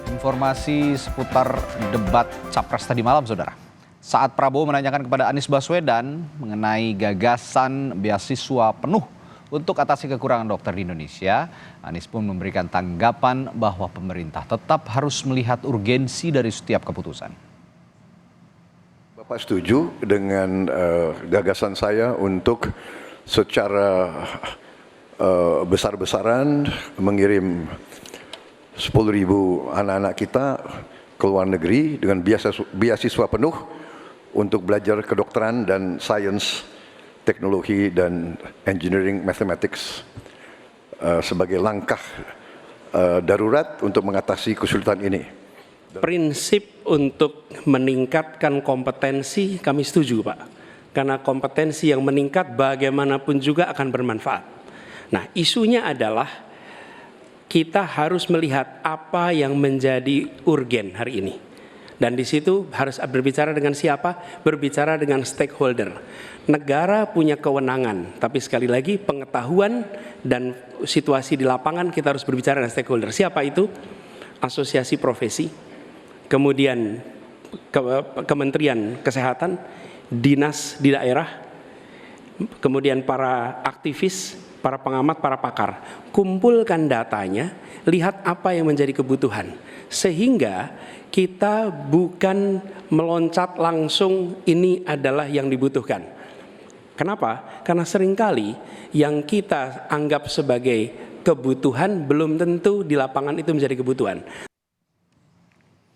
Informasi seputar debat Capres tadi malam, Saudara. Saat Prabowo menanyakan kepada Anies Baswedan mengenai gagasan beasiswa penuh untuk atasi kekurangan dokter di Indonesia, Anies pun memberikan tanggapan bahwa pemerintah tetap harus melihat urgensi dari setiap keputusan. Bapak setuju dengan gagasan saya untuk secara besar-besaran mengirim 10.000 anak-anak kita ke luar negeri dengan beasiswa penuh untuk belajar kedokteran dan sains, teknologi dan engineering mathematics sebagai langkah darurat untuk mengatasi kesulitan ini. Prinsip untuk meningkatkan kompetensi kami setuju, Pak. Karena kompetensi yang meningkat bagaimanapun juga akan bermanfaat. Nah, isunya adalah kita harus melihat apa yang menjadi urgen hari ini. Dan di situ harus berbicara dengan siapa? Berbicara dengan stakeholder. Negara punya kewenangan, tapi sekali lagi pengetahuan dan situasi di lapangan kita harus berbicara dengan stakeholder. Siapa itu? Asosiasi profesi, kemudian Kementerian Kesehatan, dinas di daerah, kemudian para aktivis, para pengamat, para pakar. Kumpulkan datanya, lihat apa yang menjadi kebutuhan. Sehingga kita bukan meloncat langsung ini adalah yang dibutuhkan. Kenapa? Karena seringkali yang kita anggap sebagai kebutuhan belum tentu di lapangan itu menjadi kebutuhan.